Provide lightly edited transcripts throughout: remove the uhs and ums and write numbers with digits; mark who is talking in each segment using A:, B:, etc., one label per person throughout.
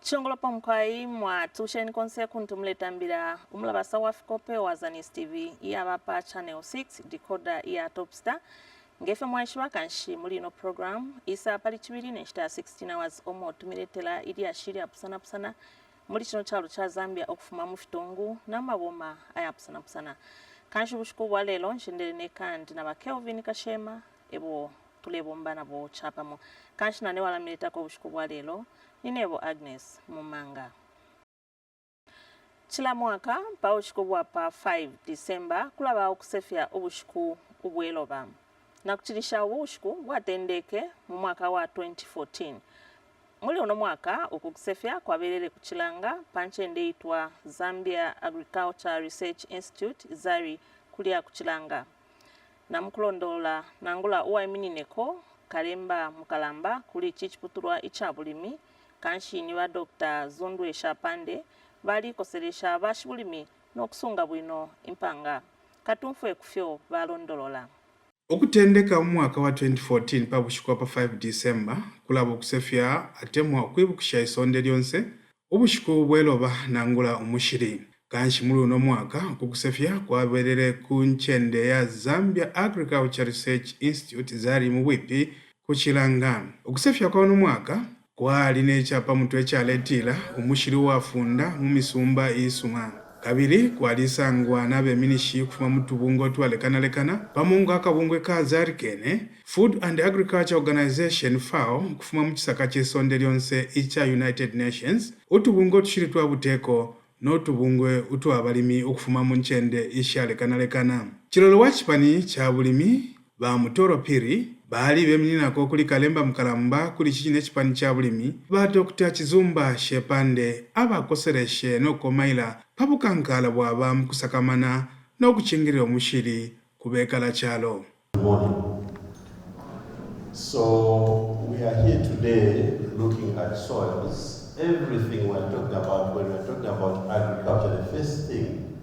A: Chongolopa mkwai mwa tusheni konse kuntumletambira umulaba South Africa pewa Zanis TV iyabapa channel 6 decoder iya Topstar ngefe mwaishiwa kanshi muri no program isa pali chibiri neshita 16 hours omo tumiretela ili ashiri apusana muri kino kyalo kya Zambia okufuma mu fitungu n'amaboma ayapusana kanshi bushuku bwa lelo nshendere ne kandi na ba Kelvin Kashema ebo tulebomba nabo chapamo kanshi nane wala mileta ko bushuku bwa lelo Ninebo Agnes Mumanga. Chila mwaka pa ubushiku bwa pa 5 December kulaba okusefya ubushiku ubweloba. Na kuchilisha ubushiku bwatendeke mu mwaka wa 2014. Muli ono mwaka okukusefya kwaberere kuchilanga panchende itwa Zambia Agriculture Research Institute ZARI kulia kuchilanga. Na mkulondola nangula uwaimineko Kalemba Mukalamba kuli chichiputulwa ichabulimi kanshini wa Dr. Zondwe Shapande bali koselesha bashibulimi n'okusunga bwino impanga katumfwe kufyo balondolola
B: okutendeka mu mwaka wa 2014 pa bushikwa pa 5 December kulaba okusefya atemwa kwibukisha isonde lyonse obushiku bweloba nangula umushiri kanshi muri uno mwaka okukusefya kwaberere ku nchende ya Zambia Agriculture Research Institute ZARI mu Bwipi kuchilanga okusefya kwa uno mwaka kwali nechapa mutwe chaletila umushiri wafunda mu misumba isuma kabiri kwalisangwa nabe minishi kufuma mutubungo twalekanalekana pamungu akabungwe ka ZARI kene Food and Agriculture Organization FAO kufuma mu kisaka ky'esonde lyonse icha United Nations utubungo tushiri twa buteko n'otubungwe utwabalimi okufuma mu nchende ishalekanalekana chilolo wachipani cha bulimi ba Mutoro Piri bali beminako kuli Kalemba Mukalamba kuli chichine chipani cha bulimi ba Dr. Chizumba Shepande abakosereshe n'okomaila pabukankala bwaba mukusakamana n'okuchingirira omushiri kubekala chalo.
C: So we are here today looking at soils. Everything we're talking about when we're talking about agriculture, the first thing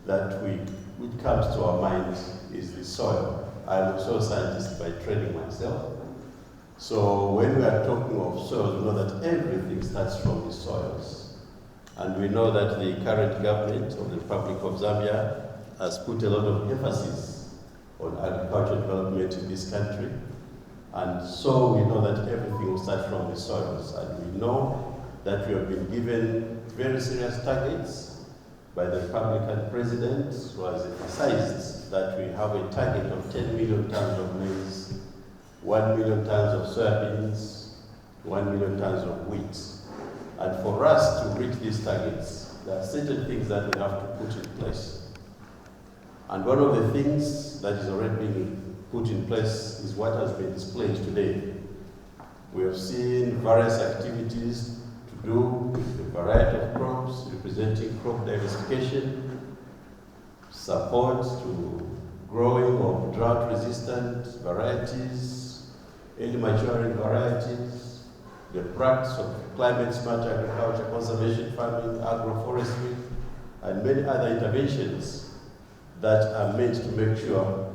C: that which comes to our minds is the soil. I'm a soil scientist by training myself. So when we are talking of soils, we know that everything starts from the soils. And we know that the current government of the Republic of Zambia has put a lot of emphasis on agricultural development in this country. And so we know that everything will start from the soils. And we know that we have been given very serious targets by the Republican president, who has emphasized that we have a target of 10 million tons of maize, 1 million tons of soybeans, 1 million tons of wheat. And for us to reach these targets, there are certain things that we have to put in place. And one of the things that is already being put in place is what has been displayed today. We have seen various activities to do with a variety of crops, representing crop diversification, support to growing of drought-resistant varieties, early maturing varieties, the practice of climate-smart agriculture, conservation farming, agroforestry, and many other interventions that are meant to make sure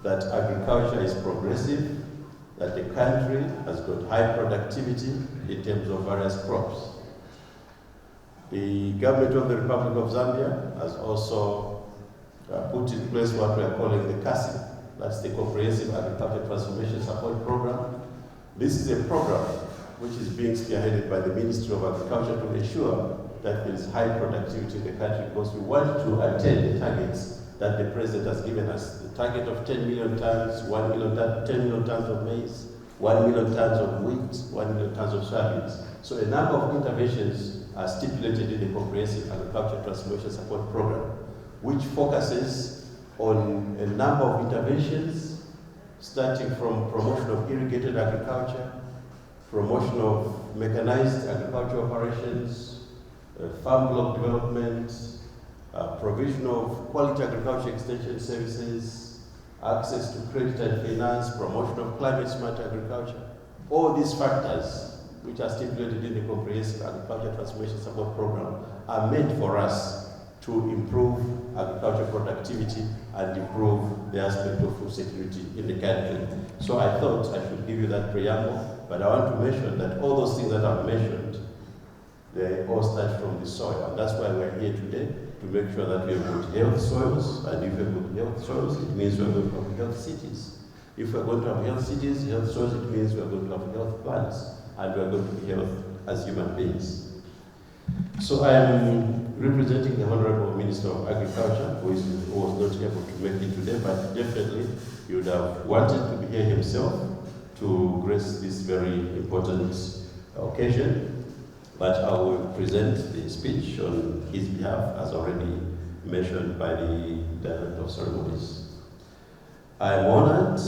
C: that agriculture is progressive, that the country has got high productivity in terms of various crops. The government of the Republic of Zambia has also put in place what we are calling the CASI, that's the Comprehensive Agriculture Transformation Support Program. This is a program which is being spearheaded by the Ministry of Agriculture to ensure that there is high productivity in the country, because we want to attain the targets that the president has given us. The target of 10 million tons, 10 million tons of maize, 1 million tons of wheat, 1 million tons of soybeans. So a number of interventions are stipulated in the Comprehensive Agriculture Transformation Support Program, which focuses on a number of interventions, starting from promotion of irrigated agriculture, promotion of mechanized agriculture operations, farm block development, provision of quality agriculture extension services, access to credit and finance, promotion of climate-smart agriculture. All these factors, which are stipulated in the Comprehensive Agriculture Transformation Support Program, are meant for us to improve agricultural productivity and improve the aspect of food security in the country. So I thought I should give you that preamble, but I want to mention that all those things that I've mentioned, they are start from the soil. And that's why we're here today, to make sure that we have good health soils. And if we have good health soils, it means we're going to have health cities. If we're going to have health cities, health soils, it means we're going to have health plants. And we're going to be healthy as human beings. So I am representing the Honorable Minister of Agriculture, who was not able to make it today, but definitely he would have wanted to be here himself to grace this very important occasion. But I will present the speech on his behalf, as already mentioned by the Director of Ceremonies. I am honored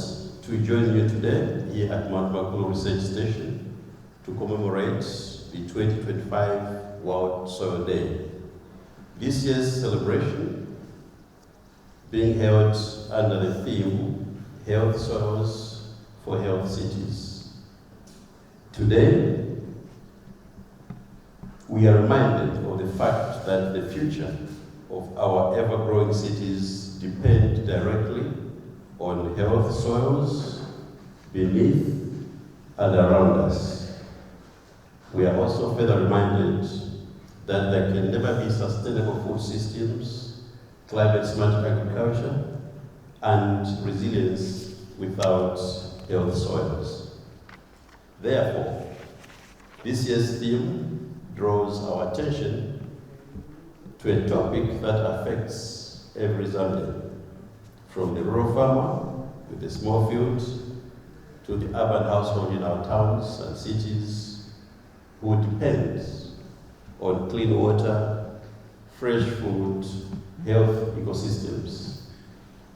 C: to join you today here at Mount Makulu Research Station to commemorate the 2025 World Soil Day. This year's celebration being held under the theme Health Soils for Health Cities. Today, we are reminded of the fact that the future of our ever-growing cities depend directly on health soils beneath and around us. We are also further reminded that there can never be sustainable food systems, climate-smart agriculture, and resilience without health soils. Therefore, this year's theme draws our attention to a topic that affects every Zambian, from the rural farmer with a small field to the urban household in our towns and cities who depends on clean water, fresh food, health ecosystems.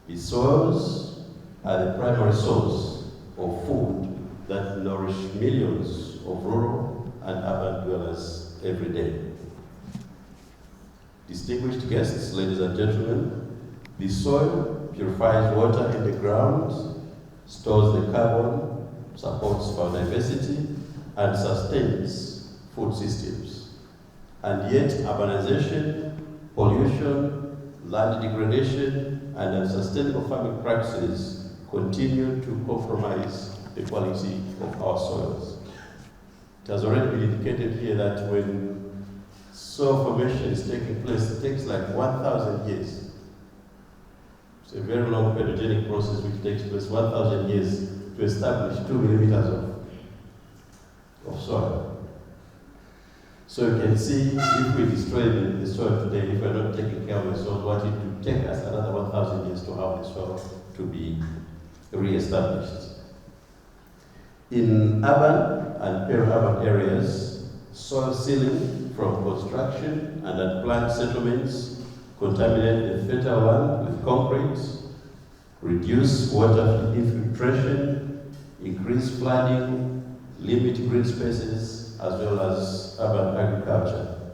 C: The soils are the primary source of food that nourish millions of rural and urban dwellers every day. Distinguished guests, ladies and gentlemen, the soil purifies water in the ground, stores the carbon, supports biodiversity, and sustains food systems. And yet, urbanization, pollution, land degradation, and unsustainable farming practices continue to compromise the quality of our soils. It has already been indicated here that when soil formation is taking place, it takes like 1,000 years. It's a very long pedogenic process which takes place 1,000 years to establish 2 millimeters of soil. So you can see, if we destroy the soil today, if we're not taking care of the soil, what it will take us another 1,000 years to have the soil to be re-established. In urban and peri-urban areas, soil sealing from construction and at plant settlements contaminate the fertile land with concrete, reduce water infiltration, increase flooding, limit green spaces, as well as urban agriculture.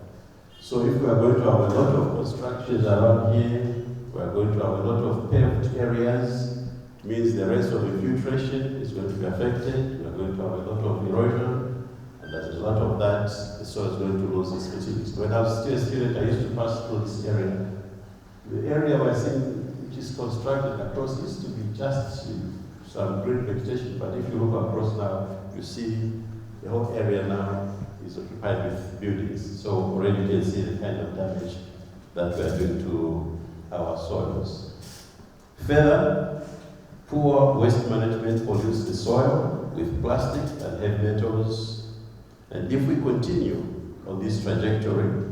C: So if we are going to have a lot of constructions around here, we are going to have a lot of paved areas, means the rest of the filtration is going to be affected, we are going to have a lot of erosion, and as a result of that, the soil is going to lose its fertility. When I was still a student, I used to pass through this area. The area we're seeing, which is constructed across, used to be just some green vegetation, but if you look across now, you see the whole area now is occupied with buildings. So already you can see the kind of damage that we are doing to our soils. Further, poor waste management pollutes the soil with plastic and heavy metals. And if we continue on this trajectory,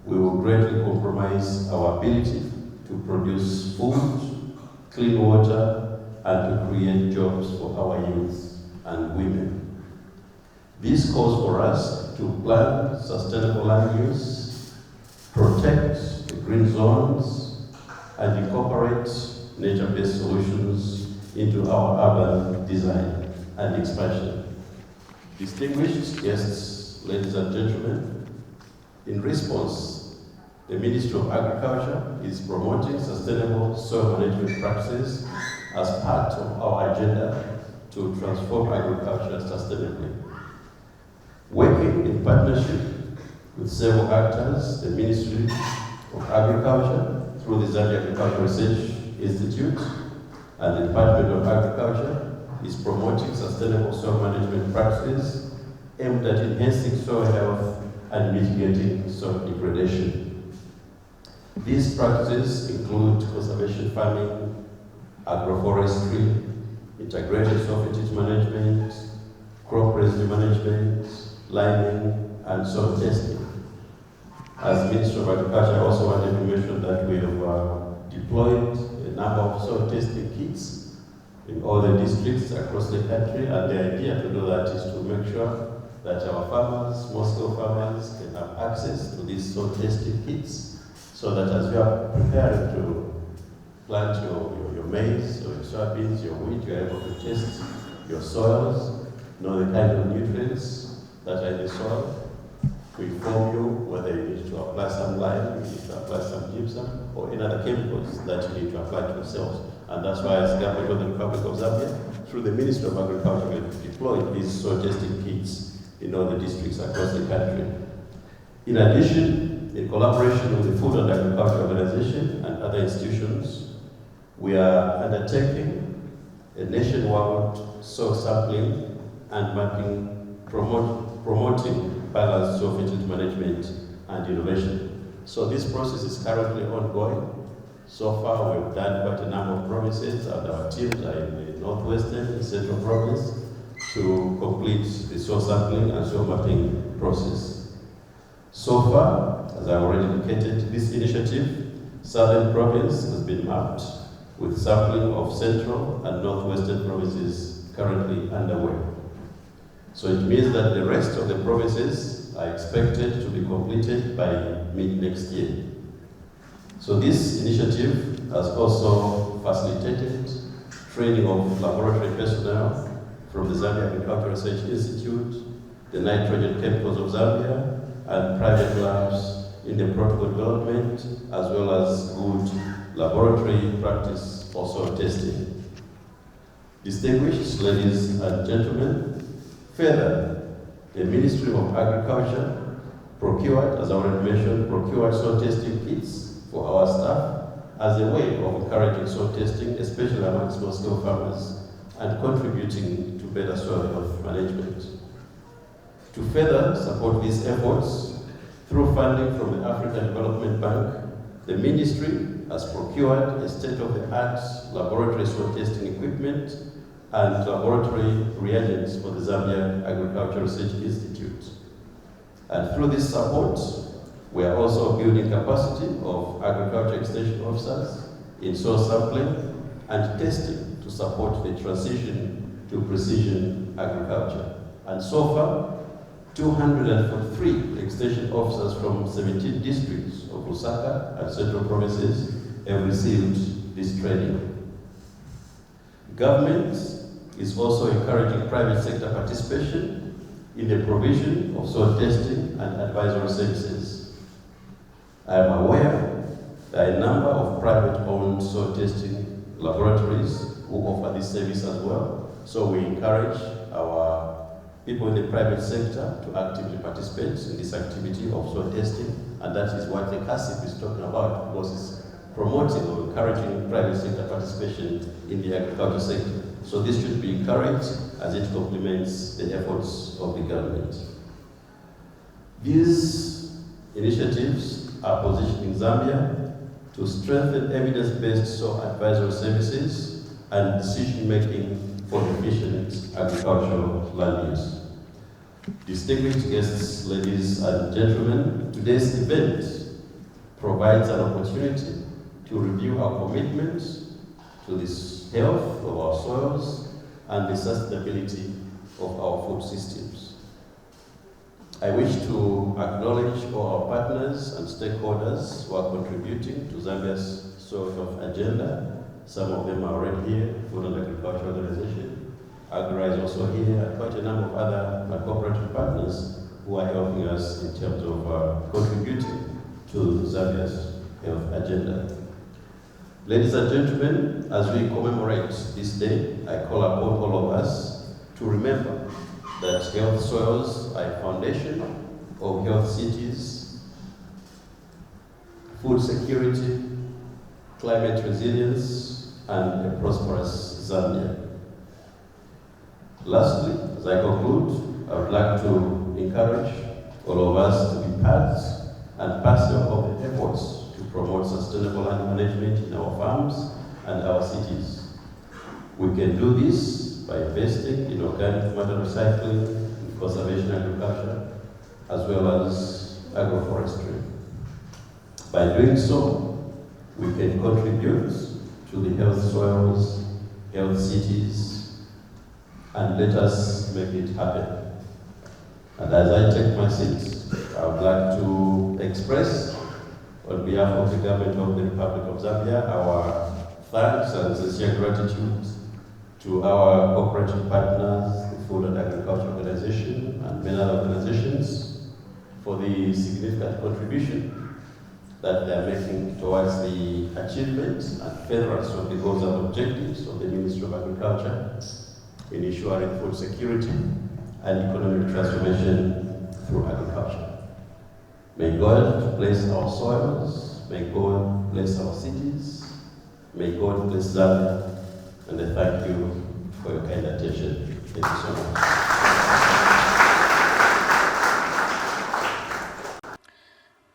C: we will greatly compromise our ability to produce food, clean water, and to create jobs for our youth and women. This calls for us to plan sustainable land use, protect the green zones, and incorporate nature-based solutions into our urban design and expansion. Distinguished guests, ladies and gentlemen, in response, the Ministry of Agriculture is promoting sustainable soil management practices as part of our agenda to transform agriculture sustainably. Working in partnership with several actors, the Ministry of Agriculture, through the Zambia Agricultural Research Institute, and the Department of Agriculture, is promoting sustainable soil management practices aimed at enhancing soil health and mitigating soil degradation. These practices include conservation farming, agroforestry, integrated soil fetish management, crop residue management, liming, and soil testing. As Minister of Agriculture, I also wanted to mention that we have deployed a number of soil testing kits in all the districts across the country, and the idea to do that is to make sure that our farmers, small-scale farmers, can have access to these soil testing kits, so that as you are preparing to plant your maize, or your soybeans, your wheat, you are able to test your soils, know the kind of nutrients that are in the soil, to inform you whether you need to apply some lime, you need to apply some gypsum, or any other chemicals that you need to apply to yourselves. And that's why, as Government of the Republic of Zambia, through the Ministry of Agriculture, we have deployed these soil testing kits in all the districts across the country. In addition, in collaboration with the Food and Agriculture Organization and other institutions, we are undertaking a nationwide soil sampling and mapping, promoting balanced soil fetish management and innovation. So this process is currently ongoing. So far, we've done quite a number of provinces, and our teams are in the Northwestern and Central Province to complete the soil sampling and soil mapping process. So far, as I already indicated, this initiative, Southern Province has been mapped, with sampling of Central and Northwestern provinces currently underway. So it means that the rest of the provinces are expected to be completed by mid-next year. So this initiative has also facilitated training of laboratory personnel from the Zambia Agricultural Research Institute, the Nitrogen Chemicals of Zambia, and private labs in the protocol development, as well as good laboratory practice for soil testing. Distinguished ladies and gentlemen, further, the Ministry of Agriculture procured, as I already mentioned, soil testing kits for our staff as a way of encouraging soil testing, especially among small-scale farmers, and contributing to better soil health management. To further support these efforts, through funding from the African Development Bank, the Ministry has procured a state-of-the-art laboratory soil testing equipment and laboratory reagents for the Zambia Agricultural Research Institute. And through this support, we are also building capacity of agriculture extension officers in soil sampling and testing to support the transition to precision agriculture. And so far, 243 extension officers from 17 districts of Lusaka and Central Provinces have received this training. Government is also encouraging private sector participation in the provision of soil testing and advisory services. I am aware there are a number of private-owned soil testing laboratories who offer this service as well. So we encourage our people in the private sector to actively participate in this activity of soil testing, and that is what the CASIP is talking about, because it's promoting or encouraging private sector participation in the agriculture sector. So this should be encouraged as it complements the efforts of the government. These initiatives are positioning Zambia to strengthen evidence-based soil advisory services and decision-making for efficient agricultural land use. Distinguished guests, ladies and gentlemen, today's event provides an opportunity to review our commitments to the health of our soils and the sustainability of our food systems. I wish to acknowledge all our partners and stakeholders who are contributing to Zambia's soil health agenda. Some of them are already here, Food and Agriculture Organization. Agra is also here, and quite a number of other cooperative partners who are helping us in terms of contributing to Zambia's health agenda. Ladies and gentlemen, as we commemorate this day, I call upon all of us to remember that health soils are a foundation of health cities, food security, climate resilience, and a prosperous Zambia. Lastly, as I conclude, I would like to encourage all of us to be part and parcel of the efforts to promote sustainable land management in our farms and our cities. We can do this by investing in organic matter recycling, in conservation agriculture, as well as agroforestry. By doing so, we can contribute to the health soils, health cities, and let us make it happen. And as I take my seat, I would like to express, on behalf of the government of the Republic of Zambia, our thanks and sincere gratitude to our cooperative partners, the Food and Agriculture Organization and many other organizations, for the significant contribution that they are making towards the achievement and furtherance of the goals and objectives of the Ministry of Agriculture in ensuring food security and economic transformation through agriculture. May God bless our soils, may God bless our cities, may God bless Zambia, and I thank you for your kind attention. Thank you so much.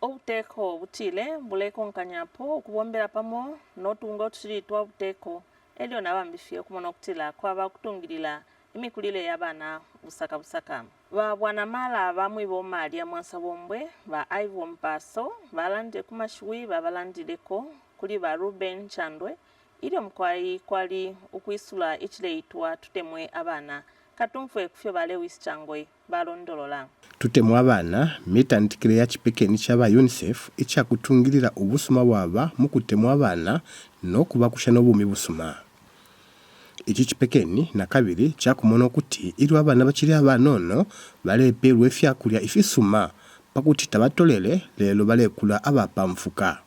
A: Obuteeko obutile bulekonkanyapo okubombera pamo n'otunga otusiri twa buteeko elyo nabambifye okumona okutila kwaba okutungirira emikulire y'abaana busaka babwana mala abamwe b'omalya mwansa bombwe ba Ivo Mpaso balandire kumashuwi babalandireko kuli ba Ruben Chandwe ili omukwai kwali ukwisula ekireitwa tutemwe abaana katumfwe kufyo ba Lewis Changwe balondolola
D: tutemwe abaana mitandikire ya kipekeni ky'aba UNICEF ekyakutungirira obusuma bwaba mu kutemwa abaana n'okubakusha n'obumi busuma. Iki kipekeni na kabiri kyakumona okuti iri abaana bakiri abaana ono baleperwa efyakulya ifisuma pakuti tabatolere lero balekula abapamfuka.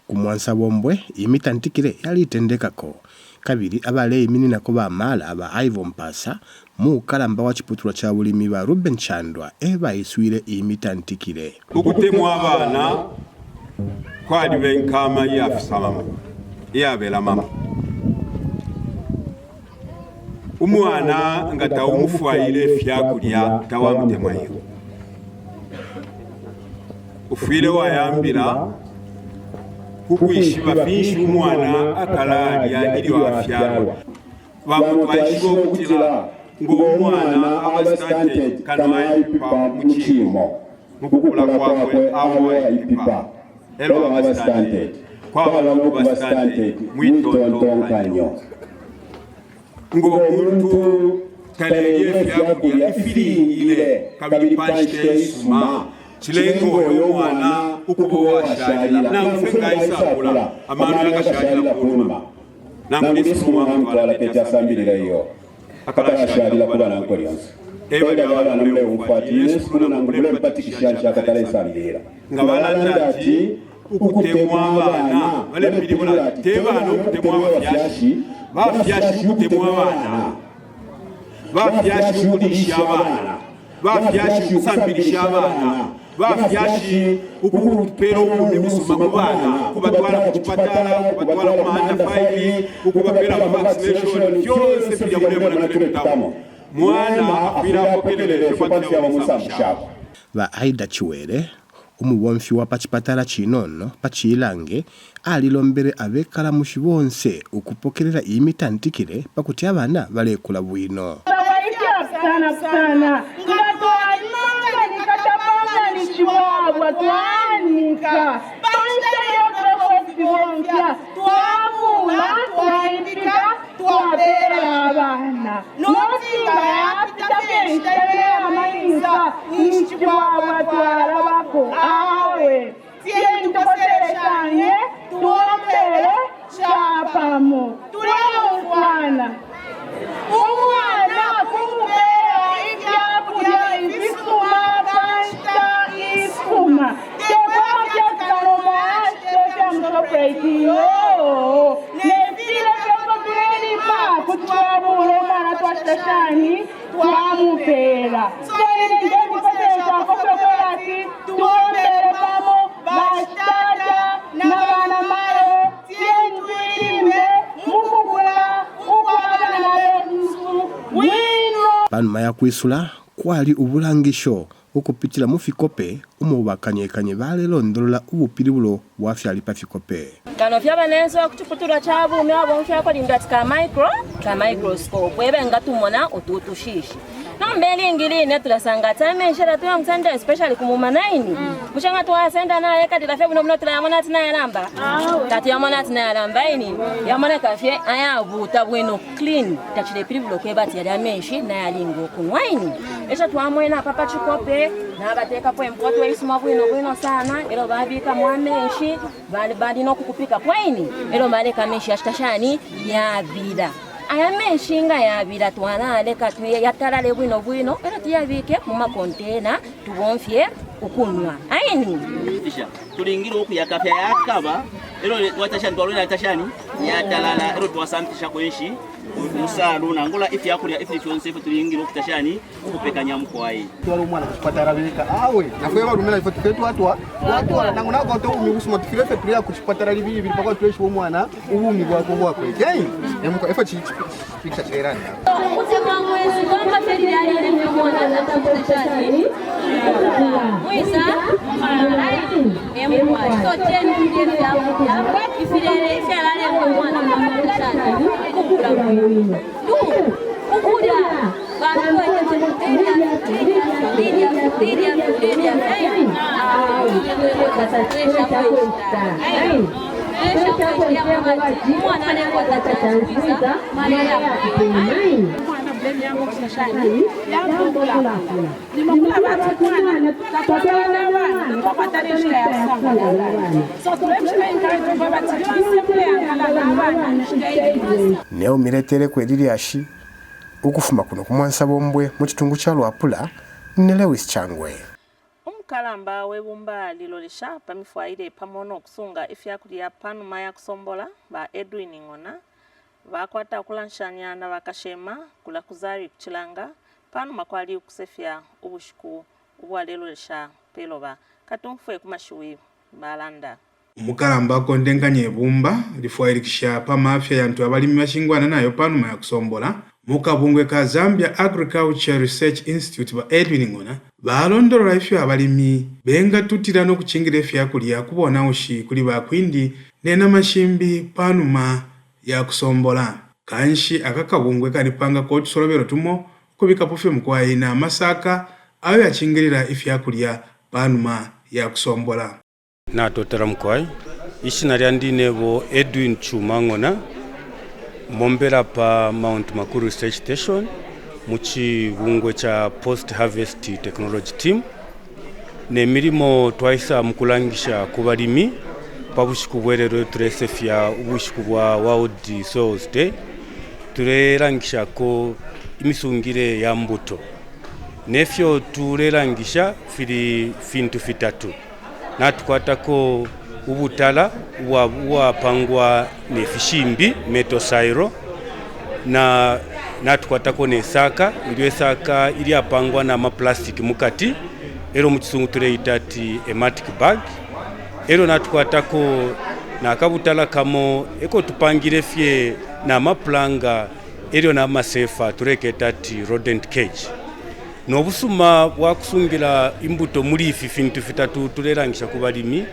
D: Kumwansa bombwe imitandikire yali itendekako kabiri abale iminina ko bamala aba Ivo Mpasa mu kalamba wa kiputula kya bulimi ba Ruben Chandwa eba iswire imitandikire
E: okutemwa abaana kwali benkama yafisa mama yabela mama umwana nga tawumufwaire efyakulya tawamutemwayo ufire wayambira kukwishiba finshi umwana akalaalya ili wafyalwa bamutwashibwa okutila ng'omwana abasitante kano ayipipa mu kiimo mukukula kwakwe awo ayipipa ero abasitante kwabamu basitante mwitontonkanyo ng'omuntu taleye efyakulya ifiringire kabiri panshite isuma chilengo oyo mwana ukubo washalira namufenga isakula amanu yakashalira kuluma namulisimu mutwala tekyasambirira iyo akalashalira kuba nankolyanso ebali abana namule umfatire sikuna nangule mpatikisha kyakatala isambirira nga balanda ati ukutemwa abana balepiribula tebana ukutemwa bafyashi ukutemwa abana bafyashi ukulisha abana bafyashi ukusambirisha abana bafyashi ukupera obumi busuma mu baana kubatwala ku kipatala kubatwala ku mahanda fayiri ukubapera mu vaccination byose bijya muri mutamo mwana akwira apokelele fepati ya musamshako
D: ba Aida Chiwere umubomfi wa pachipatala chinono pachilange alilombere abekala mushibonse ukupokelera imitandikire pakuti abana balekula bwino
F: sana Chihuahua, Tuanica, Tuanica, Tuamula, Tuanica, Tuapera Habana. No siga apita peste amainza, Chihuahua, Tuarabaco, Awe, Siento Serechane, Tuopere, Chapamo, Tuamuana. Umwana kumbera ibyakurya ibisuma bashta isuma tebabya karoma tebya msopredio nevile vyokotureni pa kutwaburo mara twashtashani twamupera soilinde nikotesha kosokorati tuombere pamo bashtada na bana maro tientuirimbe mukukula
D: Banuma ya kwisula kwali ubulangisho okupitira mu fikope umubakanyekanye balelondolola ubupiri bulo bwafyali pa fikope.
G: Kano fyabanenso kuchiputula chabume abo mfyako lindatika microscope ebe ngatumona ututushishi. Nombeli ingilini tulasanga time nshira tuya msanda especially kumuma 9. Kushanga tuwa senda na yeka dilafya buno buno tulayamona tina yalamba. Tatu yamona tina yalamba ini. Yamona kafye aya buta bueno clean. Tachile pili bulo kweba tiyali menshi na yalingo kunwaini. Esha tuamwena papa chikope na bateka po mpoto isuma bwino sana. Elo babika mwamenshi bali no kukupika pwaini. Elo maleka menshi ashtashani ya vida. Ayamenshinga yabira twanaleka tuye yatalale bwino era tuyabike mu makontena tubonfye okunywa ayini
H: isha tulingira okuyakafya yakaba ero watashani twalona tashani yatalala ero twasampisha kwenshi musalu nangola ifi yakulya ifi cyonse tulingira okutashani okupekanya mukwayi
I: twalo mwana kuchipatara bilika awe nakweba lumela ifo tuketu watu nango nako to umibusuma tukirefe tulia kuchipatara libili bilipaka tuleshi mwana ubumi bwako hey emuko ifo picture cherani
G: kutema mwezi kwamba feli yale ni mwana na tashani mwisa emwa so tena ndio ya ifilele ifilale mwana na tashani kukula ukuda bado
D: neo miretere kwediri ashi ukufuma kuno kumwansa bombwe mu kitungu kya Lwapula ne Lewis Changwe.
A: Omukalamba webumba lilolisha pamifwaire pamono okusunga efyakulya panuma ya kusombola ba Edwin Ngona bakwata okulanshanya na bakashema kula kuzari kuchilanga panuma kwali kusefya ubushiku ubwalelolisha peloba katumfwe kumashuwi balanda.
B: Omukalamba kondenganye ebumba lifwairikisha pamafya yantu abalimi bashingwana nayo panuma ya kusombola mukabungwe ka Zambia Agriculture Research Institute ba Edwin Ngona balondolola ifyo abalimi benga tutira no kuchingira efyakulya kubona ushi kuli bakwindi nena mashimbi panuma ya kusombola kanshi akakabungwe kanipanga ko tusolobero tumo kubika pufe mukwayi na masaka ayo yachingirira efyakulya panuma ya kusombola
J: na totera mkwai ishina lyandinebo Edwin Chuma Ngona mombera pa Mount Makuru Research Station muchibungwe cha Post Harvest Technology Team ne mirimo twaisa mukulangisha kubalimi pabushiku bwerero turesefya ubushiku bwa World Soils Day turerangisha ko imisungire ya mbuto nefyo turerangisha fili fintu fitatu natukwatako ubutala wapangwa ne fishimbi metosairo na natukwatako ne saka iliyo saka ili apangwa na maplastic mukati ero mukisungu tureita ati ematic bag ero natukwatako na kabutala kamo eko tupangire fye na maplanga ero na masefa tureketa ati rodent cage nobusuma bwakusungira imbuto muri ifi fintu fitatu turerangisha kubalimi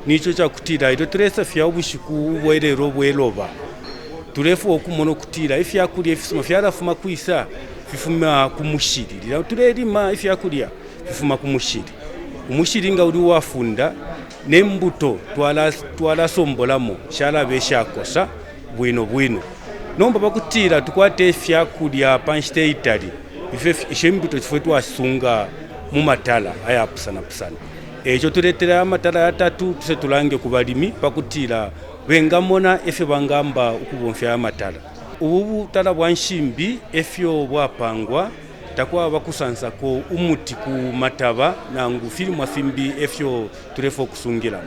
J: nicho cha kutira ito turesa fya ubushiku bwerero bweloba turefu okumono kutira ifi yakulya ifisuma fyarafuma kwisa fifuma kumushiri lira turerima ifi yakulya fifuma kumushiri umushiri nga uli wafunda nembuto twala sombolamo shala beshakosa bwino nomba bakutira tukwate ifi yakulya panshite itali ishembuto chifwetu asunga mu matala ayapusana ejo tuletera amatala yatatu tuse tulange kubalimi pakutira bengamona efe bangamba ukubonfya amatala ubu tala bwanshimbi efyo bwapangwa takwa bakusansa ko umuti ku mataba nangu filimu afimbi efyo turefo kusungira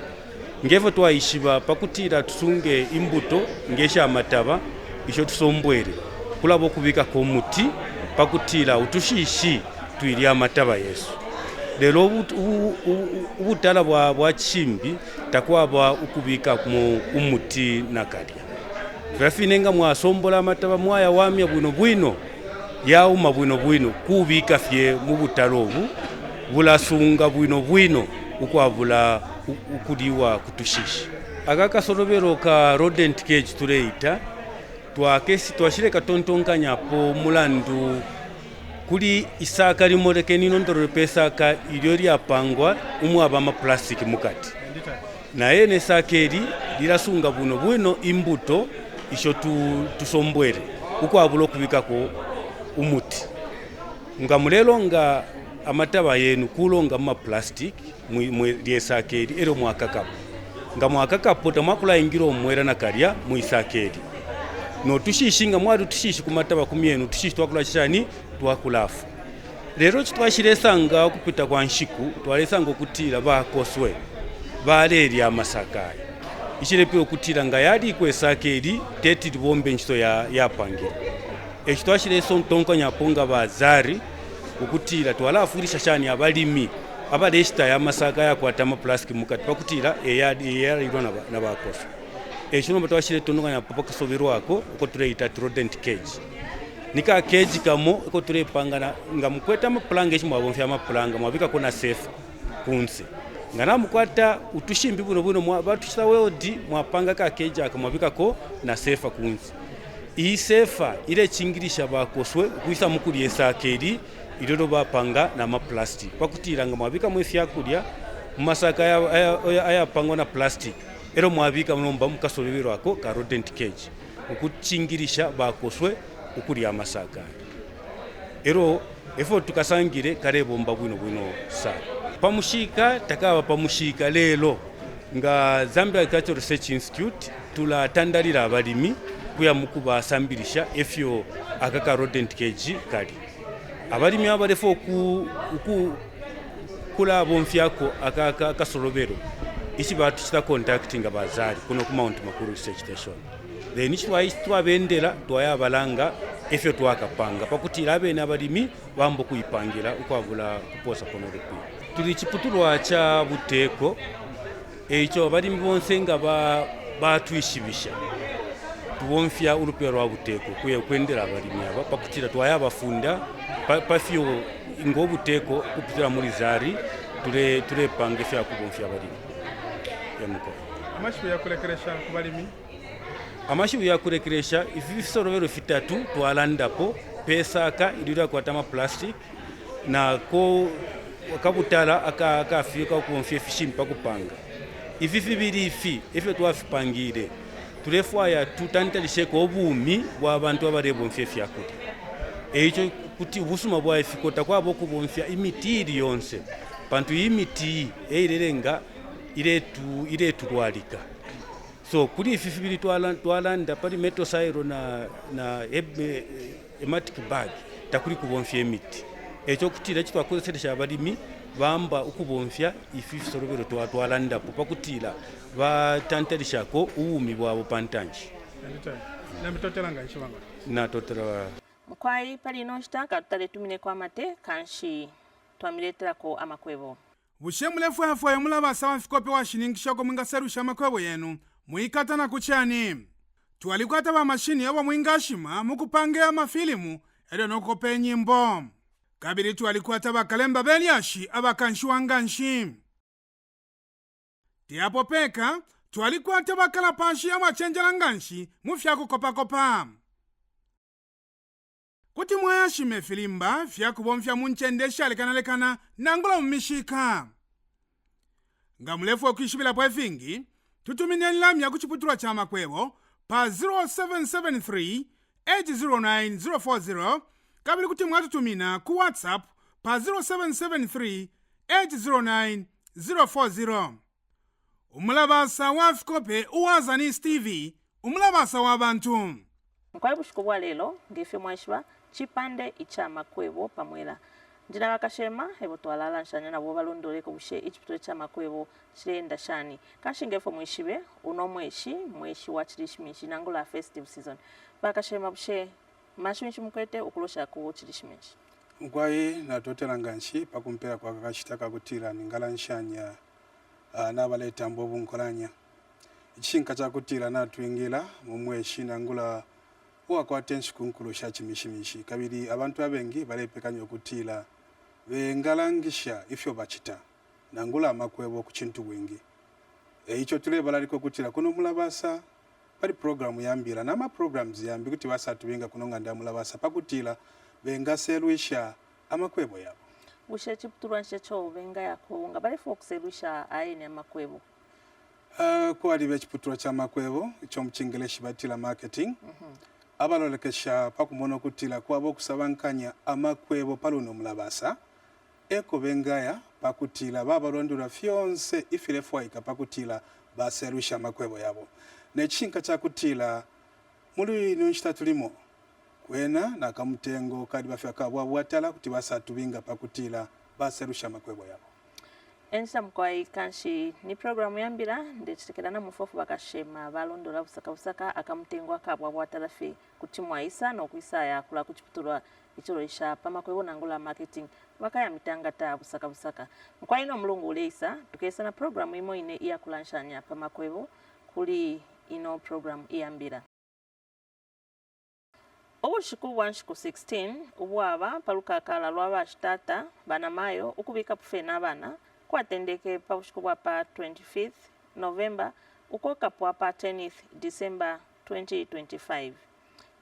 J: ngevo twaishiba pakutira tusunge imbuto ngesha amataba isho tusombwere kulabo kubika ko muti pakutira utushishi tuilia amataba Yesu lero ubutala bwa chimbi takwa ukubika mu umuti nakalya vafinenga mwasombola amataba mwaya wamya bwino yauma bwino kubika fye mu butalo obu bulasunga bwino ukwabula ukuliwa kutushishi akakasolobero ka rodent cage tuleita twakesi twashireka tontonkanyapo mulandu kuli isaka limoleke nino ndorore pesaka ilyo lyapangwa umwaba amaplastic mukati naye nesaka eri lirasunga bwino imbuto isho tusombwere ukwabula okubikako umuti nga mulelo nga amataba yenu kulonga maplastic lyesaka eri ero mwakakapo nga mwakakapo tamakula ingira omwera nakalya muisaka eri no tushishinga mwari tushishi kumataba kumyenu tushishi twakula chani twakulafu lero kitwashiresanga kupita kwa nshiku twalesanga okutira bakoswe baleri amasaka ishirepe okutira nga yali kwesaka eri teti libombe nchito yapangira ekitwashireso ntonkanya ponga bazari okutira twalafurisha shani abalimi abaleshita yamasaka yakwata amaplastic mukati pakutira eyalirwa nabakoswe ekino batwashire tononganya papa kasoberwako uko tureita rodent cage nika cage kamo uko turepangana nga mukweta amapulanga echi mwabomfya amapulanga mwabika kona safe kunse ngana mukwata utushimbi buno batushita weldi mwapanga ka cage akamwabika ko na safe kunse iyi safe ile chingirisha bakoswe kuisa mukuri esakeri idodo bapanga na maplastic pakutira nga mwabika mwefi yakulya mumasaka ayapangwa na plastic ero mwabika munomba mukasolebero ako ka rodent cage ukuchingirisha bakoswe ukuri amasaka ero efo tukasangire karebomba bwino sa pamushika takaba pamushika lelo nga Zambia Agricultural Research Institute tulatandalira abalimi kuya mukuba sambirisha efyo akaka rodent cage kali abalimi abalefo kula bomfyako akaka kasolobero ichi batuchita contacting abazali kuno ku Mount Makuru Research Station then ichi twabendera twayabalanga efyo twakapanga pakutira abene abalimi bambo kuipangira ukwabula kuposa konorepi tuli chiputulwa cha buteko echo abalimi bonse nga batwishibisha tubomfya urupero rwa buteko kuye kwendera abalimi aba pakutira twayabafunda pafyo ingobuteko kupitira muri zari turepanga fya kubomfya abalimi
B: amashu yakurekeresha kubalimi
J: amashu yakurekeresha ifisorobero fitatu twalandapo pesaka ilira kwatama plastic na ko kabutala akafika kubomfya fishimpa kupanga ififi birifi efyo twafipangire turefwaya tutantalisheko obumi bw'abantu abarebomfya fyakuli ekyo kuti ubusuma bwafikota kwabo kubomfya imiti yonse pantu imiti eirerenga iretu twalika so kuri ififibili twalanda pali metosairo na hematic bag takuri kubomfya emiti ekyo kutira kitwakozesesha abalimi bamba ukubomfya ifisorobero twalanda pakutira batantalishako ubumi bwabo pantanji na totera
A: mukwai pali noshitaka tutale tumine kwa mate kanshi twamileterako amakwebo
B: bushe mulefuefue mulabasa wamfikope washiningishako mwingaserusha amakwebo yenu muikatana kuchani tuwalikwata ba mashini yobo mwingashima mukupange amafilimu edo nokope nyimbo kabiri tuwalikwata bakalemba belyashi abakanshiwanganshi tiapo peka tuwalikwata bakalapashi amachenjelanganshi mufyakukopakopa kuti mwayashime filimba fyakubomfya munchendesha lekanalekana nangula mumishika nga mulefu okuishibila pwefingi tutumine nlamya kuchiputulwa cha makwebo pa 0773 809 040 kabili kuti mwatutumina ku WhatsApp pa 0773 809 040 umulabasa wa fikope uwazani Stevie umulabasa wa bantu
A: mkwai bushuko bwa lelo ngefe mwashwa chipande icha makwebo pamwela ndina bakashema ebo twalala nshanya nabo balondoleko bushe ichiputwe cha makwebo chirenda shani kashingefo mwishibe uno mweshi wa chirishimishi nangula festive season bakashema bushe mashimishi mkwete ukulosha ku chirishimishi
B: mkwai na totela nganshi pakumpera kwa kakashitaka kutira ningala nshanya nabaleta mbobu nkolanya ichinka cha kutira na tuingila mumweshi nangula owakwata enshikunkulu sha kimishimishi kabiri abantu abengi balepekanya okutila bengalangisha ifyo bachita nangula amakwebo ku kintu bwingi ekyo tulebala liko kutila kuno mulabasa bali program yambira nama programs yambi kuti basatu benga kuno nganda mulabasa pakutila bengaselwisha amakwebo yabo
A: bushe chiputulwa nchecho benga yako nga bali fokuselwisha aine amakwebo
B: kwali bechiputulwa cha makwebo icho mchingeleshi batila marketing abalolekesha pakumono kutila kwabo kusabankanya amakwebo paluno mulabasa eko bengaya pakutila babalondura fyonse ifilefwaika pakutila baserwisha amakwebo yabo nechinka cha kutila muli nunchita tulimo kwena na kamutengo kadi bafyaka bwatala kuti basatu binga pakutila baserwisha amakwebo yabo
A: ensa mkwai kanshi ni programu yambira ndechitekelana mufofu bakashema balondola busaka akamutengo akabwa bwatalafe kuti mwaisa nokuisa yakula kuchiputulwa ichiloisha pamakwebo nangula marketing bakaya mitangata busaka mkwai no mulungu uleisa tukesa na programu imo ine iya kulanshanya pamakwebo kuli ino programu iyambira obushiku bwanshiku 16 ubwaba palukakala lwabashitata bana mayo ukubika pufena abana kwatendeke pabushiku bwapa 25th November ukokapwa pa 10th December 2025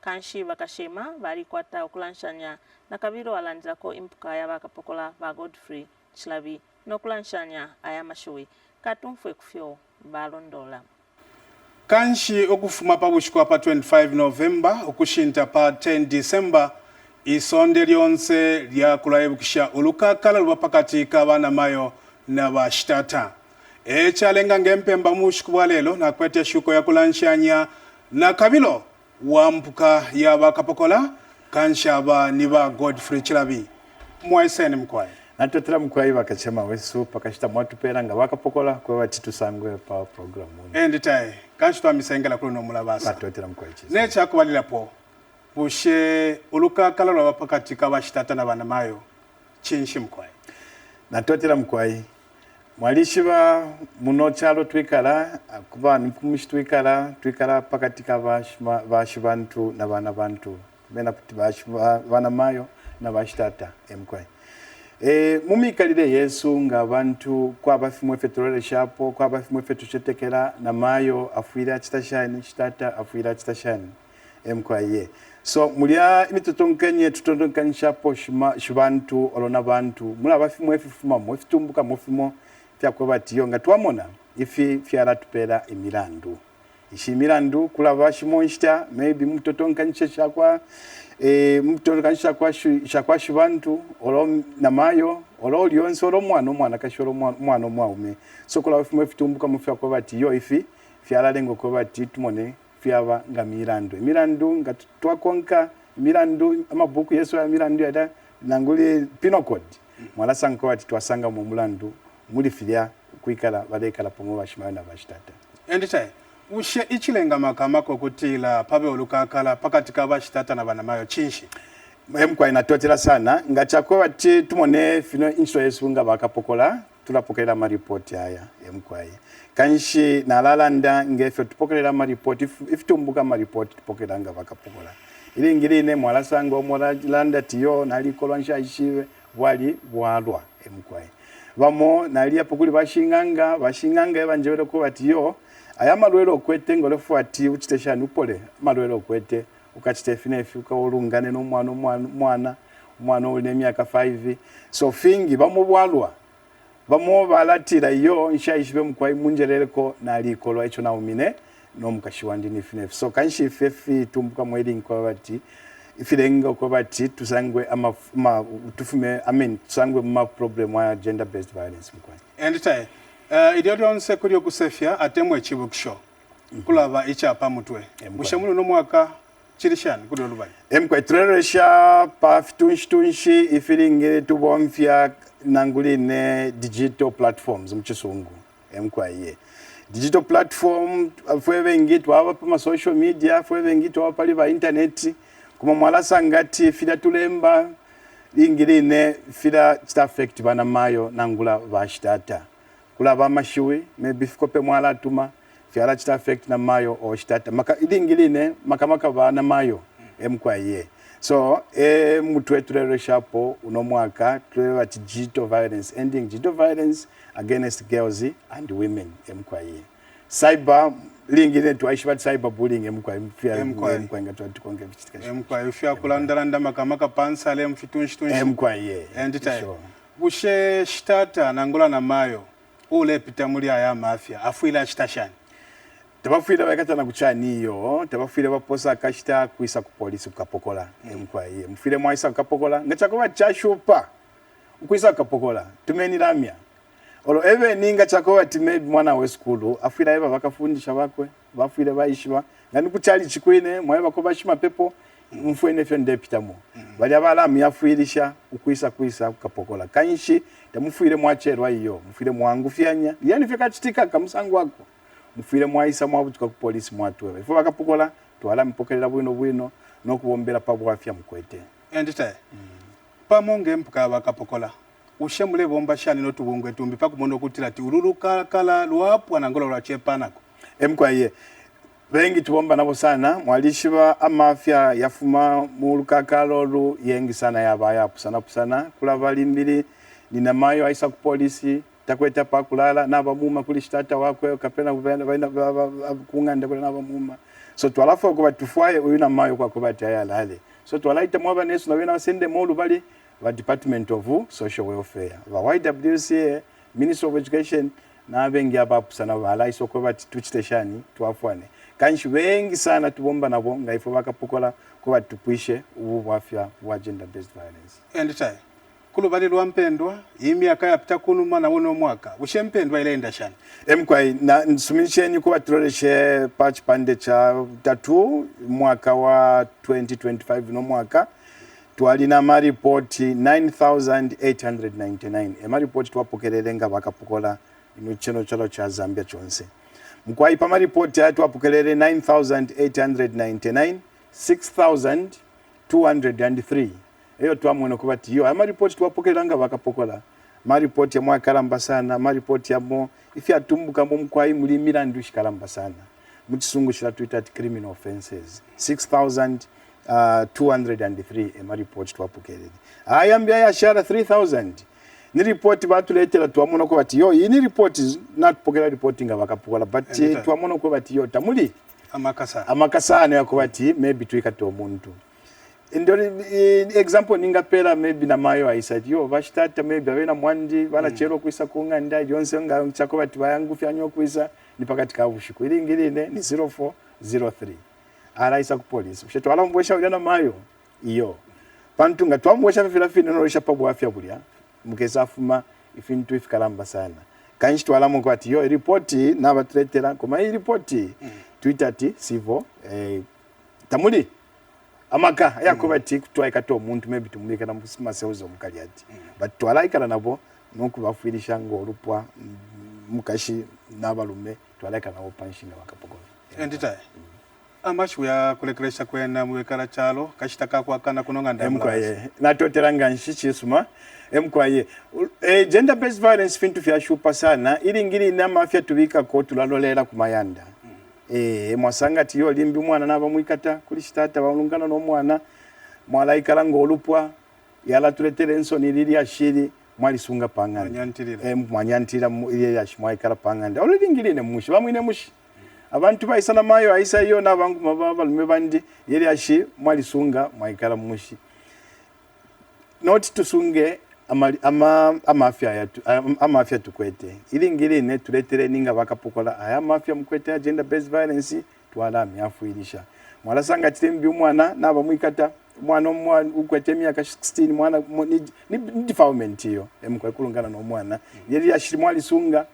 A: kanshi bakashema bali kwata okulanshanya nakabiro alandako impuka yabakapokola ba Godfrey Chilabi nokulanshanya ayamashuwi katumfwe kufyo balondola
B: kanshi okufuma pabushiku pa 25 November okushinta pa 10 December isonde lyonse lyakulayibukisha olukakala lwapakati kabana mayo na bashitata echalenga ngempemba mushiku bwa lelo nakwete shuko ya kulanshanya na kabilo wampuka ya bakapokola kanshaba niba Godfrey Chilabi mwaisene mkwai
K: natotera mkwai bakachema wesu pakashita mwatupera nga bakapokola kwa batitu sangwe pa program
B: enditai kanshitwa misengela kulo no mulabasa
K: natotera mkwai chizi
B: necha kubalira po bushe olukakala lwapakati kabashitata na bana mayo chinshi mkwai
K: natotera mkwai mwalishiba muno chalo twikala kuba nipumushi twikala pakati kabashibantu na bana bantu bena kuti bana mayo na bashitata mkwai mumikalire Yesu nga abantu kwa bafimwe fetorole shapo kwa bafimwe fetushetekera na mayo afuira chitashani chitata afuira chitashani mkwai so mulia imitotonkenye tutonkanisha po shibantu olona bantu mula bafimwe fifuma mwefitumbuka mwefimo fyakobatiyo nga twamona ifi fyara tupera imirandu ishimirandu kula bashimonshita maybe mutotonkanisha shakwa mutotonkanisha kwa shibantu olo namayo olo lyonse olo mwana kashoro mwana mwaume so kula bafimwe fitumbuka mwefyakobatiyo ifi fyara lengo kobati tumone fyaba nga mirandu nga twakonka mirandu amabuku Yesu ya mirandu yada nanguli pinocode mwala sanko ati twasanga mu mulandu muri filia kuikala balekala pomo bashimayo na bashitata
B: enditai ushe ichilenga makamako kutila pabe olukakala pakati kabashitata na bana mayo chinshi
K: mkwa inatotela sana ngachako ati tumone fino inso Yesu nga bakapokola tulapokela ma report haya mkwa kanshi nalalanda ngefe tupokelera ma report ifitumbuka ma report tupokela nga bakapokola ili ngirine mwala sanga omulanda tiyo nalikolwa nshaishiwe wali bwalwa mkwa bamo nalia pokuli bashinganga ebanjewero ko batiyo aya malwero kwete ngolefu ati uchiteshani upole malwero kwete ukachitefine ifuka olungane no mwana ule myaka 5 so fingi bamo bwalwa bamo balatira yo nshaishibe mkwai munjerereko nalikolwa icho naumine no mukashiwandi ni finefu so kanshi fefi tumbuka mweli nkwa bati ifilenga ko bati tusangwe tufume tusangwe ma problem wa gender based violence mkwai
B: enditai idionse kuri okusefya atemwe chibukisho kulaba ichapa mutwe mushamuno no mwaka chirishani kuri olubai
K: mkwai treresha pa fitunshi ifilinge tubomfya nanguli ne digital platforms mchisungu mkwai digital platform fwebengi twaba pa social media fwebengi twaba pali ba internet kuma mwala sangati fida tulemba ingirine fida affect bana mayo nangula bashitata kula ba mashiwe maybe fikope mwala tuma fyala affect na mayo o shitata maka ilingirine makamaka bana mayo emkwaye so mutwe tulereshapo uno mwaka tulewa digital violence, ending digital violence against girls and women emkwaye cyber lingine tuaishiba cyber bullying emkwaye emkwaye ngatukonge vichitika
B: emkwaye ufya kulandaranda makamaka pansale mfitunshtunshi
K: emkwaye
B: enditaye bushe shtata nangola na mayo ule pita muri aya mafia afuila chitashani
K: tabafuira bakatana kuchaniyo tabafuira baposa kashita kuisa ku police kukapokola emkwaye mfire mwaisa kukapokola ngachako chashupa kuisa kukapokola tumeniramya olo eve ninga chako ati maybe mwana we school afuira eva bakafundisha bakwe bafuira baishwa ngani kuchali chikwine mwaye bako bashima pepo mfuene fyo ndepitamo bali abala myafuirisha ukuisa kukapokola kanshi tamufuire mwacherwa iyo mfuire mwangu fyanya yani fika chitika kamusangu wako mufire mwaisa mwabutuka ku police mwatwe ifo bakapokola twala mpokelera bwino no kubombera pabwafya mukwete
B: enditaye pamonge mpuka bakapokola ushemule bomba shani no tubungwe tumbi pakumono kutira ti ururuka kala lwapu anangola lwa chepanako
K: emkwaye bengi tubomba nabo sana mwalishiba amafya yafuma mu lukakalo yengi sana yabaya pusana kula balimbili nina mayo aisa ku police takweta pa kulala nabamuma kuli shtata wakwe kapena baina kungande kula nabamuma so twalafa ko batufwaye uyina mayo kwa kubati ayalale so twalaita mwaba nesu na bena basende molu bali wa Department of Social Welfare wa YWCA Ministry of Education na bengi abapusana bala isoko bati tuchiteshani twafwane kanshi bengi sana tubomba nabo ngaifo bakapokola ko batupwishe ubu bwafya wa gender based violence
B: enditaye kulubali lwampendwa imyaka yapita kunuma na wono mwaka ushempendwa ile endashani
K: emkwai na nsumisheni ko batroreshe patch pande cha 3 mwaka wa 2025 no mwaka twali na maripoti 9899 emaripoti twapokererenga bakapokola ino cheno chalo cha Zambia chonse mkwai pa maripoti ya twapokerere 9899 6203 eyo twamwona kubati yo ama report twapokelanga bakapokola ma report ya mwakalamba sana ma report ya mo ifi atumbuka mu mkwai muri mirandu shikalamba sana mu kisungu shira tuita ati criminal offenses 6203 ma report twapokelere ayambya ya shara 3000 ni report batuletera twamwona kubati yo ini report natupokela reporting bakapokola but twamwona kubati yo tamuli amakasana yakubati maybe tuikata omuntu indori example ningapera maybe na mayo aisati yo bashitata maybe abena mwandi bana chero kuisa kunganda yonse nga chako bati bayangu fyanyo kuisa ni pakati ka bushiku ilingirine ni 0403 araisa ku police usheto alambwesha ulana mayo iyo pantunga twambwesha filafini no risha pabu afya bulya mukeza afuma ifintu ifikalamba sana kanshi twalamu kwati yo report na batretera koma hii report tweetati sivo tamuli amaka yakobati kutwaika omuntu maybe tumuleka na museuzo mukali ati but twalaikala nabo nokubafirisha ngolupwa mukashi nabalume twalaika nabo panshinga bakapokola
B: enditaye amashu ya kulekeresha kwena muwekala chalo kashitaka kwakana kunonga ndamula
K: emkwaye natoteranga nshichizuma emkwaye gender based violence fintu fyashupa sana ili ngiri na mafya tubika ko tulalolera kumayanda mwasanga tiyo limbi mwana naba mwikata kuli shitata balungana no mwana mwalaikala ngolupwa yala tuletere ensoni lili ashiri mwali sunga panganda mwanyantira ili yashimwaikala panganda olulingirine mushi bamwine mushi abantu baisana mayo aisa yo nabangu mababa lume bandi yeli ashi mwali sunga mwaikala mushi not tusunge amafya tukwete ilingirine tuletere ninga bakapokola aya mafya mukwete gender based violence twala myafuirisha mwala sanga titembi umwana naba mwikata mwana ukwete myaka 16 mwana ni defilement hiyo emkwe kulungana no mwana yeli ashimwali sunga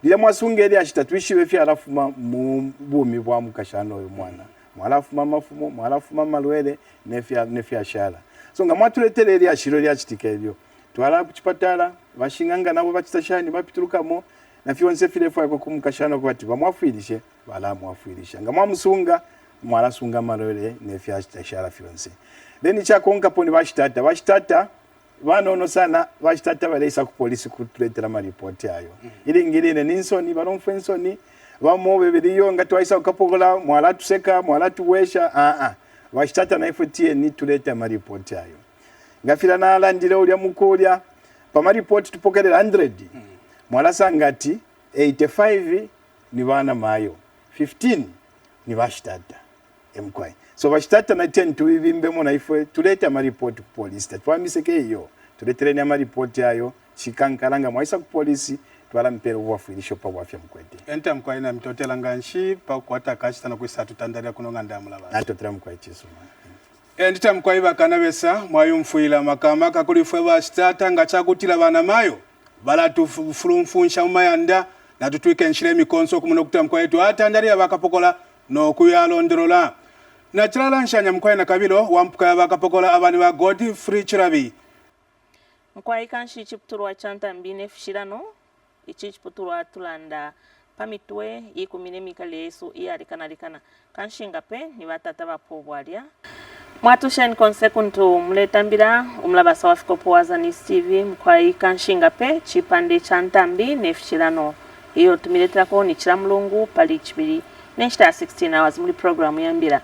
K: lile mwasunga yeli ashitatwishiwe fya alafu mu bumi bwa mukashano oyo mwana mwalafu mafumo mwalafu malwele nefya shala so nga mwatuletere yeli ashiro yali achitikelyo twala kuchipatala bashinganga nabo bachitashani bapiturukamo na fionse filefu yako kumukashano kwati bamwafirishe bala mwafirisha ngamwamusunga mwalasunga malole ne fyashara fionse then chakonka poni bashitata banono sana bashitata balesa ku police kutuletera ma report yayo ili ngirine ninsoni balomfensoni bamo bebiriyo ngatwaisa ukapogola mwala tuseka mwala tuwesha wachitata naife tieni tulete maripoti ayo ngafira nalandile ulya mukulya pa maripoti tupokelera 100 mwalasa ngati 85 ni bana mayo 15 ni wachitata emkwai so wachitata na 10 tuivimbemo naife tulete maripoti ku polisi twamiseke iyo tuletere na maripoti ayo chikankalanga mwaisa ku polisi twala mpero wafuilisho pa wafya mkwete
B: enta mkwai na mtotela nganshi pa kwata kashita na kwisa tutandalia kunonga ndamula basi
K: natotela mkwai chisuma
B: endita mkwai bakana besa mwayo mfuila makamaka kulifwe bachitata nga chakutila bana mayo bala tufulumfunsha umayanda na tutuike nshile mikonso kumuno kuta mkwai tu atandalia bakapokola no kuyalonderola na chilala nshanya mkwai na kabilo wampuka ya bakapokola abani wa Godfrey Chirabi
A: mkwai kanshi chiputulwa chanta mbine fishirano ichi chiputulwa tulanda pamitwe yikumine mikali yesu iyalikanalika kanshi ngape ni batata bapobwalya mwatusheni konsekuntu mletambira umlaba South Africa Poazani TV mkwai kanshi ngape chipande chantambi nefishirano iyo tumiletrako ni chilamulungu pali chibiri neshita 16 hours muli programu yambira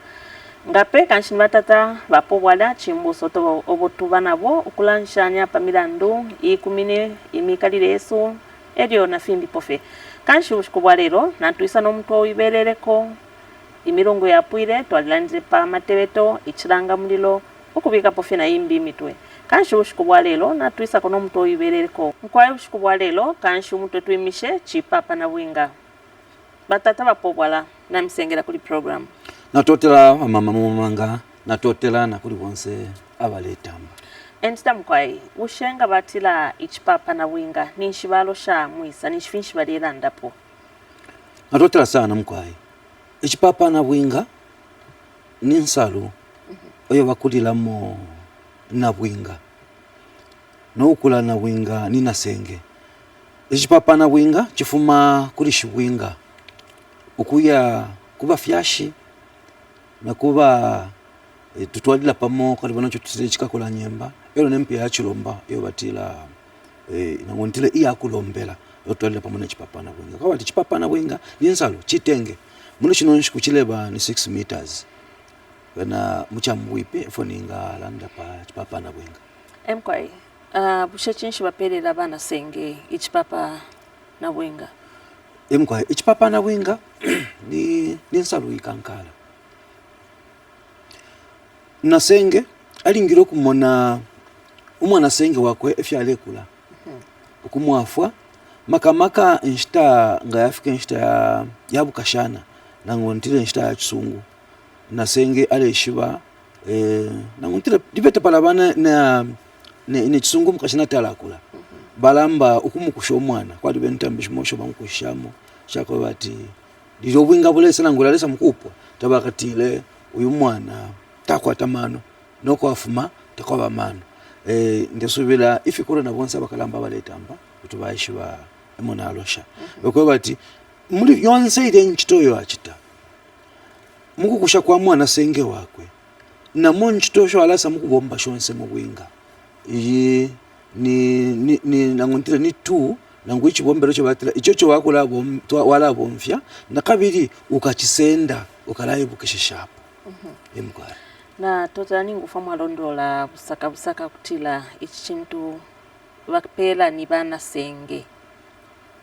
A: ngape kanshi batata bapobwala chimbuso to obotuba nabo ukulanshanya pamilandu ikumine imikalire yesu edio na fimbi pofe kanshi ushikubwa lero natuisa nomuntu oiberereko imirongo yapwire twalilandire pa matebeto ichilanga mulilo ukubika pofe na imbi mitwe kanshi ushikubwa lero natuisa kono omuntu oiberereko mkwai ushikubwa lero kanshi omuntu twimishe chipapa na winga batata bapobwala na msengera kuli program
L: natotela mama mumanga natotela na kuli bonse abaletamba
A: entita mkwai ushenga batila ichipapa na winga ninshibalo sha mwisa nishifinshi balira ndapo
L: natotela sana mkwai ichipapa na winga ninsalu oyo bakulilamo na winga no ukula na winga nina senge ichipapa na winga chifuma kuli shiwinga ukuya kuba fyashi na kuba tutwalila pamo kalibona cyo tusichikakola nyemba ero nempya ya chilomba yo batila nangontile iya kulombela tutwalila pamo na chipapa na winga kwa chipapa na winga ninsalo chitenge muno chino kuchileba ni 6 meters bana muchamwipe foninga landa pa chipapa na winga
A: emkwai bushechinshi baperera bana senge ichipapa na winga
L: emkwai ichipapa na winga ni nsalo ikankala nasenge alingiro kumona umwana senge wakwe efyalekula ukumwafwa makamaka nshita nga yafika nshita ya bukashana nangontile nshita ya chisungu nasenge aleshiba nangontile dipete palabana ne chisungu mukashana talakula balamba ukumukusha omwana kwali bentambishi mosho bamukushamo chako bati lilo bwinga bulesa nangula lesa mukupwa tabakatile uyu mwana takwata mano noko afuma takwaba mano ndesubira ifikura na bonsa bakalamba baletamba kutubayishiba emona alosha bako bati muri yonse ile nchitoyo achita mukukusha kwa mwana senge wakwe na monchitosho alasa mukubomba shonse mubwinga iyi ni nangontile ni tu nanguichi bombero cyo batira ichocho wakula wala bomfya nakabiri ukachisenda ukalaye bukishishapo emkwara
A: na totani ngufa mwalondola busaka kutila ichi chintu bakpela ni bana senge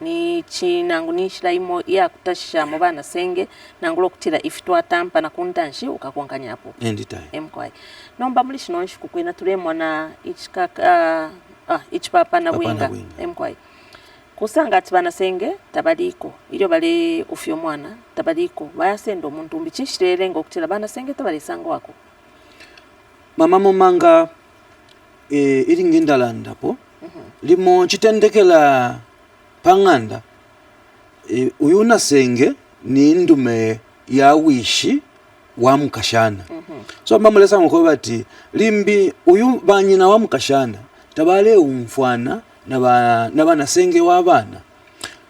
A: ni chinangu nishila imo ya kutashisha mo bana senge nangulo kutila ifitwa tampa na kuntanshi ukakwanganyapo
L: endita
A: emkwai nomba mulishi nonshi kukwena tulemwa na ichipapa na winga emkwai kusanga ati bana senge tabaliko ilyo bale ufyo mwana tabaliko bayasendo omuntu mbichishirere ngokutila bana senge tabali sango wako
L: mama mumanga iringindalanda po limo chitendekela panganda uyuna senge ni ndume ya wishi wa mukashana so mama lesa ngoko bati limbi uyu banyina wa mukashana tabale umfwana na bana senge wa bana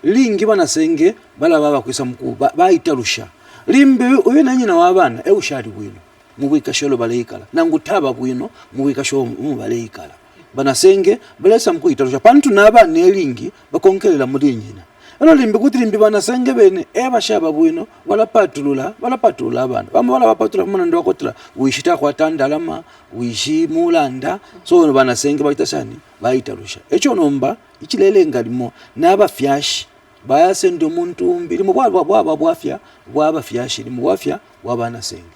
L: lingi bana senge bala baba kwisa mkuba baitarusha limbi uyu na nyina wa bana eushari bwino mubika sholo baleikala nangutaba bwino mubika sholo mubaleikala bana senge balesa mkuitarusha pantu naba nelingi bakonkelela muri nyina elo limbi kuti limbi banasenge bene bashaba bwino balapatulula abantu bamwe balapatulula kumana ndo akotela uishita kwa tandalama uishi mulanda so banasenge baitashani baitarusha echo nomba ichilele ngalimo n'abafyashi bayasenda omuntu mbiri mu bwafya bwabafyashi limu bwafya bwabanasenge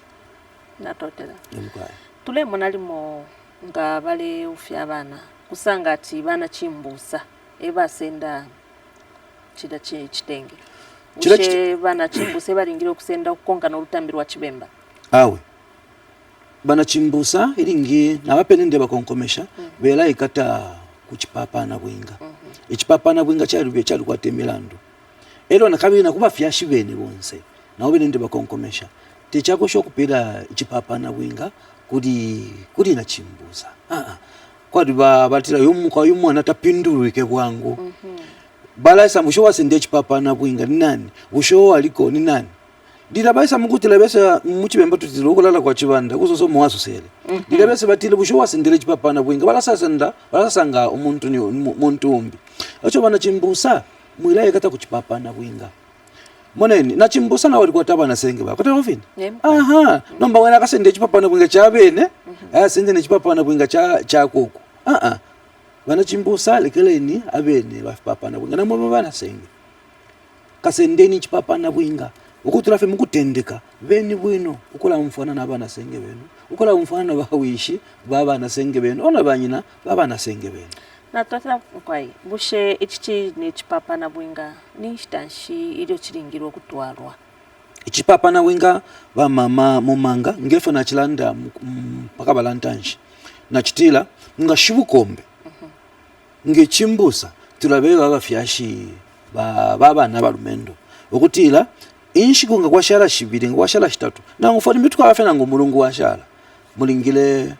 A: natotela tule monalimo nga bale ufya abana kusanga ati bana chimbusa ebasenda chida chitenge ushe bana chimbusa balingira okusenda okukonkana olutambi lwa Kibemba
L: awe bana chimbusa ilingi nabapene bakonkomesha bela ikata kuchipapana bwinga ichipapana bwinga cyari kwatemelando elo nakabiri nakuba fyashi bene bonse nawo bene bakonkomesha techako shokupira ichipapana bwinga kuri na chimbusa kwadi batira yomuka yumwana tapindulike bwangu balaisa musho wasende chipapana bwinga ni nani usho aliko ni nani dira baisa mukutila besa muchibemba tutilo kulala kwa chibanda kuzoso mwaso sele dira besa batile busho wasendele chipapana bwinga balasanga umuntu ni muntu umbi acho bana chimbusa mwilaye kata kuchipapana bwinga moneni na chimbusa na wali kwataba na senge ba kota mfini aha nomba wena kasende chipapana bwinga cha bene sende ne chipapana bwinga cha koko bana chimbusa lekeleni abene bafipapana bwinga na mwe bana senge kasendeni chipapana bwinga ukutulafe mukutendeka beni bwino ukola mfana na bana senge beno ukola mfana bawishi baba na senge beno ona banyina baba na senge beno
A: na twatira kwai bushe ichichi ne chipapana bwinga ni chitanshi ilio chilingirwa okutwalwa
L: ichipapana bwinga ba mama mumanga ngefa na chilanda mpaka balantanshi na chitila nga shibukombe ngechimbusa tulabe baba fyashi baba na balumendo okutila inshikunga kwa shala shibiri ngwa shala shitatu na ngufani mitu afena ngo mulungu wa shala mulingile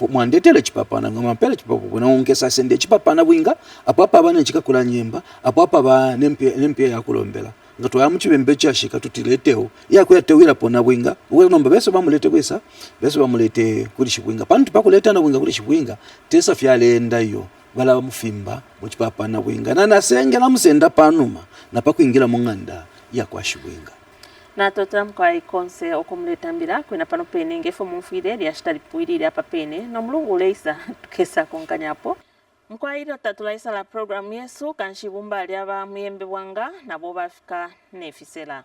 L: mwandetele chipapana ngoma mpele chipapo na ongesa sende chipapana bwinga apo apa bana chikakula nyemba apo apa ba nempia ya kulombela ngato ya muchibembe chashika tutileteo yakuyatewira pona bwinga uwe nomba beso bamulete kwesa beso bamulete kuli shibwinga pantu pakuleta na bwinga kuli shibwinga tesa fyalenda yo bala bamufimba muchipapana bwinga na nasenge na musenda panuma na pakuingira munganda ya kwa shibwinga
A: na totam kwa ikonse okumletambira kwena pano pene ngefo mufide ya stalipuiri ya papene no mulungu leisa tukesa konkanyapo mkwa ilo tatulaisa la program yesu kanshibumba aliaba muyembe bwanga nabo bafika nefisela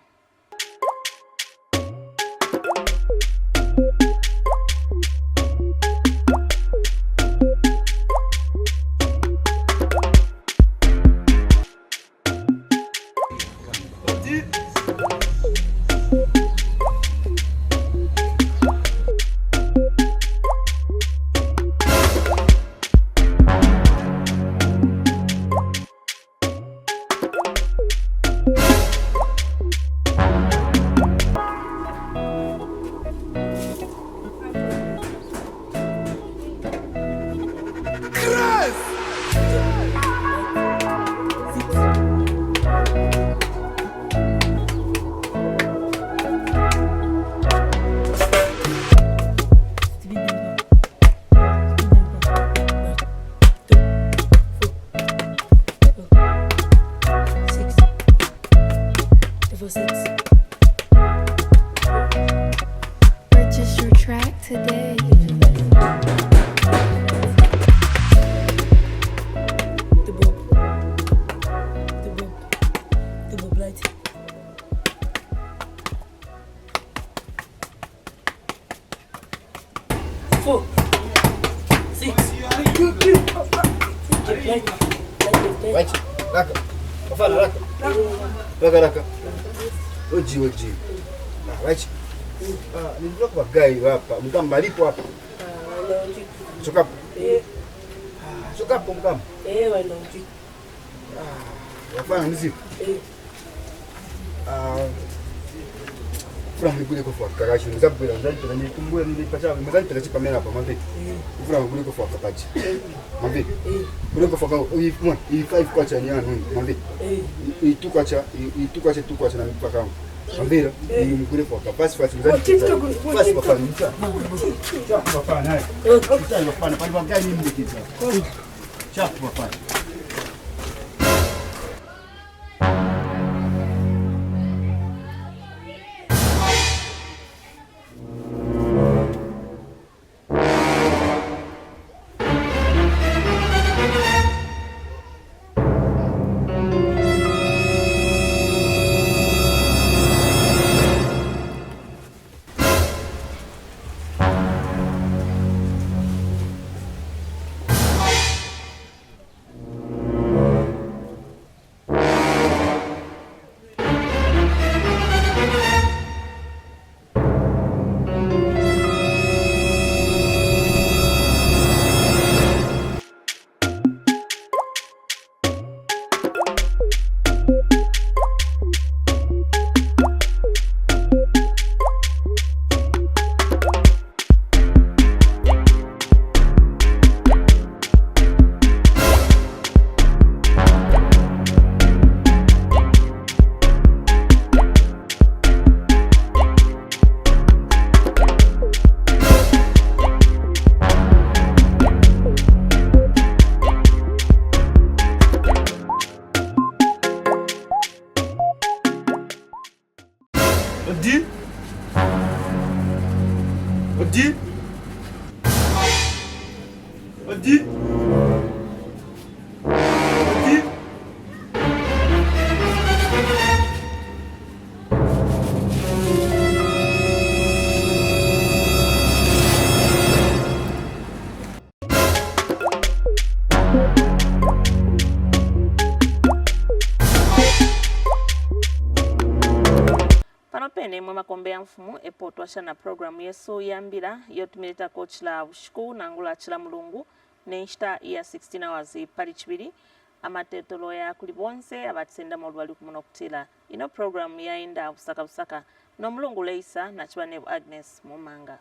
M: Purchase your track today. The Bob light. Four, 6.
I: Right, raka. Kafana raka. Raka. Oji. Right. Nilikuwa kwa gai hapa. Mkamba alipo hapa. Sokapo. Sokapo mkamba.
M: Wanaoji.
I: Wafanya mzigo. Fura mgule kwa kakashi. Mzabu bila ndani tena nikumbue nilipata mzani tena chipa mera hapa mambe. Fura mgule kwa kakashi. Mambe. Mgule kwa kakashi. Hii 5 kwacha ni ano mambe. Hii 2 kwacha na mpaka wangu. Ambira ni mgule kwa kapasi fasi mzani. Fasi papa nita. Chapu papa naye. Chapu papa pale gani mlikita. Chapu papa.
E: Odi? Odi? Odi? Odi?
A: Panopene mwe makombe ya mfumu epo twashana programu yesu yambira yotumileta coach la bushiku nangula chila mulungu nenshita ya 16 hours pali chibiri amatetolo ya kulibonse abatisenda mu lwali kumuno kutila ino programu yaenda busaka no mulungu Leisa na Chibanevu Agnes Mumanga.